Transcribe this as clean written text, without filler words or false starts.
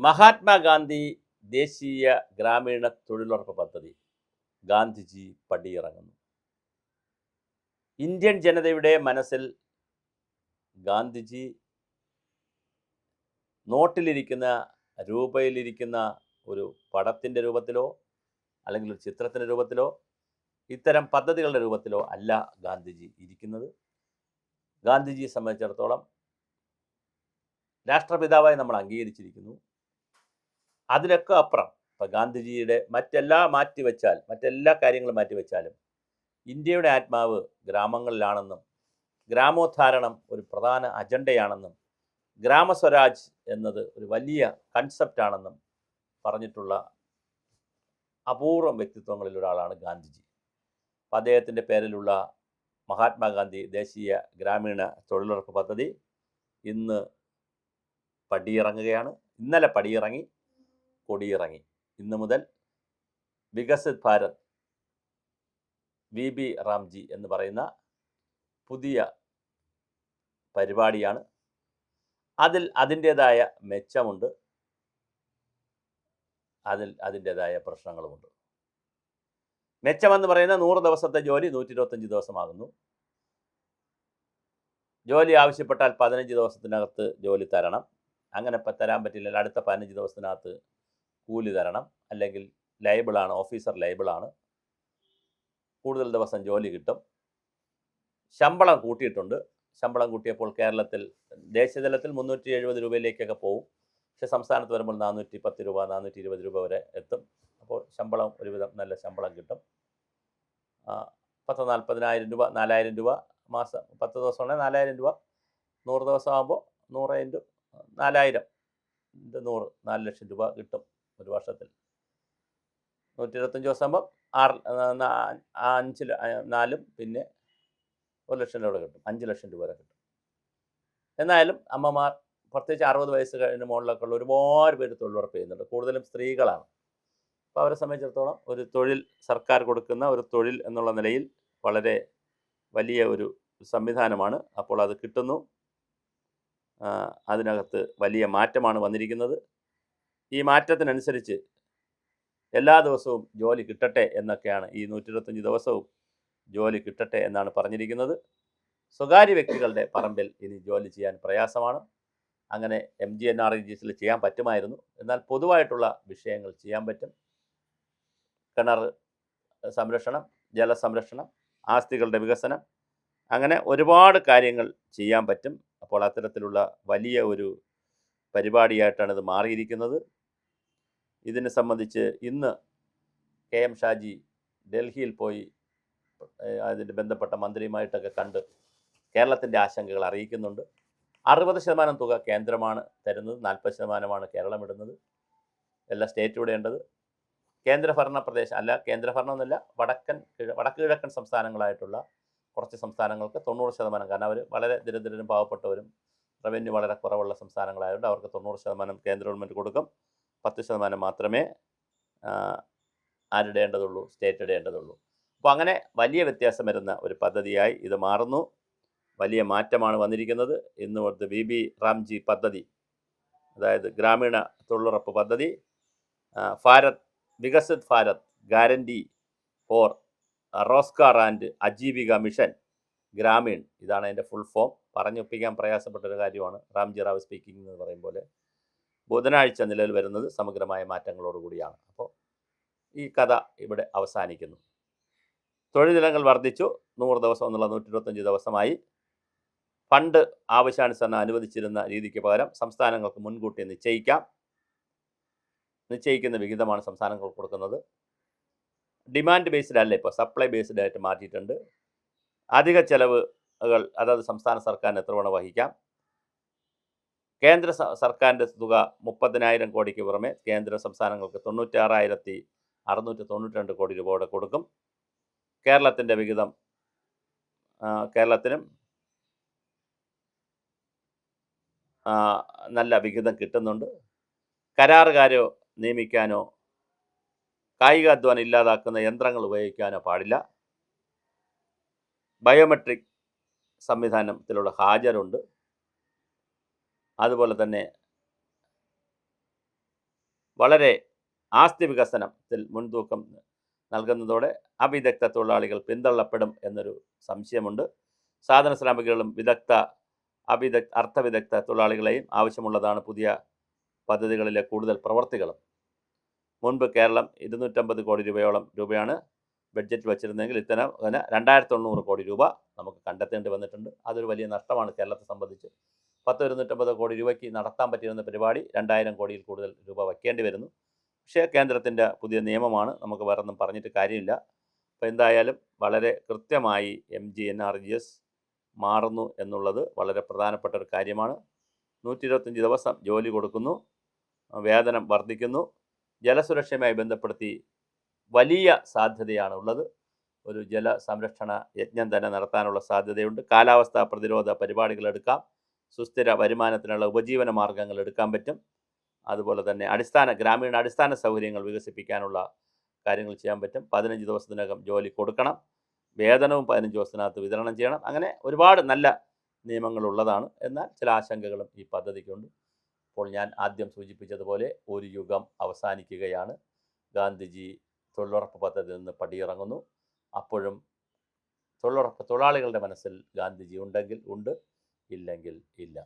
മഹാത്മാഗാന്ധി ദേശീയ ഗ്രാമീണ തൊഴിലുറപ്പ് പദ്ധതി ഗാന്ധിജി പടിയിറങ്ങുന്നു. ഇന്ത്യൻ ജനതയുടെ മനസ്സിൽ ഗാന്ധിജി നോട്ടിലിരിക്കുന്ന രൂപയിലിരിക്കുന്ന ഒരു പടത്തിൻ്റെ രൂപത്തിലോ അല്ലെങ്കിൽ ഒരു ചിത്രത്തിൻ്റെ രൂപത്തിലോ ഇത്തരം പദ്ധതികളുടെ രൂപത്തിലോ അല്ല ഗാന്ധിജി ഇരിക്കുന്നത്. ഗാന്ധിജിയെ സംബന്ധിച്ചിടത്തോളം രാഷ്ട്രപിതാവായി നമ്മൾ അംഗീകരിച്ചിരിക്കുന്നു. അതിനൊക്കെ അപ്പുറം ഇപ്പം ഗാന്ധിജിയുടെ മറ്റെല്ലാ കാര്യങ്ങളും മാറ്റിവെച്ചാലും ഇന്ത്യയുടെ ആത്മാവ് ഗ്രാമങ്ങളിലാണെന്നും ഗ്രാമോദ്ധാരണം ഒരു പ്രധാന അജണ്ടയാണെന്നും ഗ്രാമസ്വരാജ് എന്നത് ഒരു വലിയ കൺസെപ്റ്റാണെന്നും പറഞ്ഞിട്ടുള്ള അപൂർവം വ്യക്തിത്വങ്ങളിൽ ഒരാളാണ് ഗാന്ധിജി. അപ്പം അദ്ദേഹത്തിൻ്റെ പേരിലുള്ള മഹാത്മാഗാന്ധി ദേശീയ ഗ്രാമീണ തൊഴിലുറപ്പ് പദ്ധതി ഇന്ന് പടിയിറങ്ങുകയാണ്. ഇന്നലെ പടിയിറങ്ങി, കൊടിയിറങ്ങി. ഇന്നു മുതൽ വികസിത് ഭാരത് VB റാംജി എന്ന് പറയുന്ന പുതിയ പരിപാടിയാണ്. അതിൻ്റേതായ മെച്ചമുണ്ട്, അതിൻ്റേതായ പ്രശ്നങ്ങളുമുണ്ട്. മെച്ചമെന്ന് പറയുന്ന 100 ദിവസത്തെ ജോലി 125 ദിവസമാകുന്നു. ജോലി ആവശ്യപ്പെട്ടാൽ 15 ദിവസത്തിനകത്ത് ജോലി തരണം. അങ്ങനെ തരാൻ പറ്റില്ല, അടുത്ത 15 ദിവസത്തിനകത്ത് കൂലി തരണം, അല്ലെങ്കിൽ ലൈബിളാണ്, ഓഫീസർ ലൈബിളാണ്. കൂടുതൽ ദിവസം ജോലി കിട്ടും. ശമ്പളം കൂട്ടിയിട്ടുണ്ട്. ശമ്പളം കൂട്ടിയപ്പോൾ കേരളത്തിൽ ദേശീയതലത്തിൽ 370 രൂപയിലേക്കൊക്കെ പോകും. പക്ഷെ സംസ്ഥാനത്ത് വരുമ്പോൾ 410 രൂപ 420 രൂപ വരെ എത്തും. അപ്പോൾ ശമ്പളം ഒരുവിധം നല്ല ശമ്പളം കിട്ടും. 40,000 രൂപ 4,000 രൂപ മാസം. 10 ദിവസമാണെങ്കിൽ 4,000 രൂപ. 100 ദിവസമാകുമ്പോൾ 100 × 4,000 100 4 ലക്ഷം രൂപ കിട്ടും ഒരു വർഷത്തിൽ. 125 ദിവസമാകുമ്പോൾ 4 പിന്നെ 1 ലക്ഷം രൂപ കിട്ടും. 5 ലക്ഷം രൂപ വരെ കിട്ടും. എന്നാലും അമ്മമാർ, പ്രത്യേകിച്ച് 60 വയസ്സ് കഴിഞ്ഞ മുകളിലൊക്കെ ഉള്ള ഒരുപാട് പേര് തൊഴിലുറപ്പ് ചെയ്യുന്നുണ്ട്. കൂടുതലും സ്ത്രീകളാണ്. അപ്പോൾ അവരെ സംബന്ധിച്ചിടത്തോളം ഒരു തൊഴിൽ, സർക്കാർ കൊടുക്കുന്ന ഒരു തൊഴിൽ എന്നുള്ള നിലയിൽ വളരെ വലിയ ഒരു സംവിധാനമാണ്. അപ്പോൾ അത് കിട്ടുന്നു. അതിനകത്ത് വലിയ മാറ്റമാണ് വന്നിരിക്കുന്നത്. ഈ മാറ്റത്തിനനുസരിച്ച് എല്ലാ ദിവസവും ജോലി കിട്ടട്ടെ എന്നൊക്കെയാണ്, ഈ 125 ദിവസവും ജോലി കിട്ടട്ടെ എന്നാണ് പറഞ്ഞിരിക്കുന്നത്. സ്വകാര്യ വ്യക്തികളുടെ പറമ്പിൽ ഇനി ജോലി ചെയ്യാൻ പ്രയാസമാണ്. അങ്ങനെ MGNREGSൽ ചെയ്യാൻ പറ്റുമായിരുന്നു. എന്നാൽ പൊതുവായിട്ടുള്ള വിഷയങ്ങൾ ചെയ്യാൻ പറ്റും. കിണർ സംരക്ഷണം, ജലസംരക്ഷണം, ആസ്തികളുടെ വികസനം, അങ്ങനെ ഒരുപാട് കാര്യങ്ങൾ ചെയ്യാൻ പറ്റും. അപ്പോൾ അത്തരത്തിലുള്ള വലിയ ഒരു പരിപാടിയായിട്ടാണ് ഇത് മാറിയിരിക്കുന്നത്. ഇതിനെ സംബന്ധിച്ച് ഇന്ന് KM ഷാജി ഡൽഹിയിൽ പോയി അതിൻ്റെ ബന്ധപ്പെട്ട മന്ത്രിയുമായിട്ടൊക്കെ കണ്ട് കേരളത്തിൻ്റെ ആശങ്കകൾ അറിയിക്കുന്നുണ്ട്. 60% തുക കേന്ദ്രമാണ് തരുന്നത്, 40%മാണ് കേരളം ഇടുന്നത്. എല്ലാ സ്റ്റേറ്റും ഇടേണ്ടത്. കേന്ദ്രഭരണ പ്രദേശം അല്ല, കേന്ദ്രഭരണമെന്നല്ല, വടക്ക് കിഴക്കൻ സംസ്ഥാനങ്ങളായിട്ടുള്ള കുറച്ച് സംസ്ഥാനങ്ങൾക്ക് 90%, കാരണം അവർ വളരെ ദരിദ്രരും പാവപ്പെട്ടവരും റവന്യൂ വളരെ കുറവുള്ള സംസ്ഥാനങ്ങളായതുകൊണ്ട് അവർക്ക് 90% കേന്ദ്ര ഗവൺമെൻറ് കൊടുക്കും. 10% മാത്രമേ ആരിടേണ്ടതുള്ളൂ, സ്റ്റേറ്റ് ഇടേണ്ടതുള്ളൂ. അപ്പോൾ അങ്ങനെ വലിയ വ്യത്യാസം വരുന്ന ഒരു പദ്ധതിയായി ഇത് മാറുന്നു. വലിയ മാറ്റമാണ് വന്നിരിക്കുന്നത്. ഇന്ന് VB റാംജി പദ്ധതി, അതായത് ഗ്രാമീണ തൊഴിലുറപ്പ് പദ്ധതി, Viksit Bharat guarantee for Rozgar and Ajeevika mission Gramin, ഇതാണ് അതിൻ്റെ ഫുൾ ഫോം. പറഞ്ഞൊപ്പിക്കാൻ പ്രയാസപ്പെട്ടൊരു കാര്യമാണ്. റാംജി റാവ് സ്പീക്കിംഗ് എന്ന് പറയും പോലെ. ബുധനാഴ്ച നിലവിൽ വരുന്നത് സമഗ്രമായ മാറ്റങ്ങളോടുകൂടിയാണ്. അപ്പോൾ ഈ കഥ ഇവിടെ അവസാനിക്കുന്നു. തൊഴിൽ ദിനങ്ങൾ വർദ്ധിച്ചു. 100 ദിവസം എന്നുള്ള 125 ദിവസമായി. ഫണ്ട് ആവശ്യാനുസരണം അനുവദിച്ചിരുന്ന രീതിക്ക് പകരം സംസ്ഥാനങ്ങൾക്ക് മുൻകൂട്ടി നിശ്ചയിക്കുന്ന വിഹിതമാണ് സംസ്ഥാനങ്ങൾക്ക് കൊടുക്കുന്നത്. ഡിമാൻഡ് ബേസ്ഡ് അല്ല, ഇപ്പോൾ സപ്ലൈ ബേസ്ഡ് ആയിട്ട് മാറ്റിയിട്ടുണ്ട്. അധിക ചെലവുകൾ അതായത് സംസ്ഥാന സർക്കാരിന് എത്ര വേണം വഹിക്കാം. കേന്ദ്ര സർക്കാരിൻ്റെ തുക 30,000 കോടിക്ക് പുറമെ കേന്ദ്ര സംസ്ഥാനങ്ങൾക്ക് 96,692 കോടി രൂപയോടെ കൊടുക്കും. കേരളത്തിൻ്റെ വിഹിതം, കേരളത്തിനും നല്ല വിഹിതം കിട്ടുന്നുണ്ട്. കരാറുകാരോ നിയമിക്കാനോ കായികാധ്വാനം ഇല്ലാതാക്കുന്ന യന്ത്രങ്ങൾ ഉപയോഗിക്കാനോ പാടില്ല. ബയോമെട്രിക് സംവിധാനത്തിലുള്ള ഹാജരുണ്ട്. അതുപോലെ തന്നെ വളരെ ആസ്തി വികസനത്തിൽ മുൻതൂക്കം നൽകുന്നതോടെ അവിദഗ്ധ തൊഴിലാളികൾ പിന്തള്ളപ്പെടും എന്നൊരു സംശയമുണ്ട്. സാധന ശ്രാമികളും അർത്ഥവിദഗ്ധ തൊഴിലാളികളെയും ആവശ്യമുള്ളതാണ് പുതിയ പദ്ധതികളിലെ കൂടുതൽ പ്രവർത്തികളും. മുൻപ് കേരളം 250 കോടി രൂപയാണ് ബഡ്ജറ്റ് വച്ചിരുന്നെങ്കിൽ ഇത്തവണ 2900 കോടി രൂപ നമുക്ക് കണ്ടെത്തേണ്ടി വന്നിട്ടുണ്ട്. അതൊരു വലിയ നഷ്ടമാണ് കേരളത്തെ സംബന്ധിച്ച്. 250 കോടി രൂപയ്ക്ക് നടത്താൻ പറ്റിയിരുന്ന പരിപാടി 2000 കോടിയിൽ കൂടുതൽ രൂപ വയ്ക്കേണ്ടി വരുന്നു. പക്ഷേ കേന്ദ്രത്തിൻ്റെ പുതിയ നിയമമാണ്, നമുക്ക് വേറൊന്നും പറഞ്ഞിട്ട് കാര്യമില്ല. അപ്പോൾ എന്തായാലും വളരെ കൃത്യമായി MGNRGS മാറുന്നു എന്നുള്ളത് വളരെ പ്രധാനപ്പെട്ട ഒരു കാര്യമാണ്. 125 ദിവസം ജോലി കൊടുക്കുന്നു, വേതനം വർദ്ധിക്കുന്നു. ജലസുരക്ഷയുമായി ബന്ധപ്പെടുത്തി വലിയ സാധ്യതയാണ് ഉള്ളത്. ഒരു ജല സംരക്ഷണ യജ്ഞം തന്നെ നടത്താനുള്ള സാധ്യതയുണ്ട്. കാലാവസ്ഥാ പ്രതിരോധ പരിപാടികൾ എടുക്കാം. സുസ്ഥിര വരുമാനത്തിനുള്ള ഉപജീവന മാർഗങ്ങൾ എടുക്കാൻ പറ്റും. അതുപോലെ തന്നെ ഗ്രാമീണ അടിസ്ഥാന സൗകര്യങ്ങൾ വികസിപ്പിക്കാനുള്ള കാര്യങ്ങൾ ചെയ്യാൻ പറ്റും. 15 ദിവസത്തിനകം ജോലി കൊടുക്കണം. വേതനവും 15 ദിവസത്തിനകത്ത് വിതരണം ചെയ്യണം. അങ്ങനെ ഒരുപാട് നല്ല നിയമങ്ങളുള്ളതാണ്. എന്നാൽ ചില ആശങ്കകളും ഈ പദ്ധതിക്കുണ്ട്. അപ്പോൾ ഞാൻ ആദ്യം സൂചിപ്പിച്ചതുപോലെ ഒരു യുഗം അവസാനിക്കുകയാണ്. ഗാന്ധിജി തൊഴിലുറപ്പ് പദ്ധതിയിൽ നിന്ന് പടിയിറങ്ങുന്നു. അപ്പോഴും തൊഴിലാളികളുടെ മനസ്സിൽ ഗാന്ധിജി ഉണ്ടെങ്കിൽ ഉണ്ട്, ഇല്ലെങ്കിൽ ഇല്ല.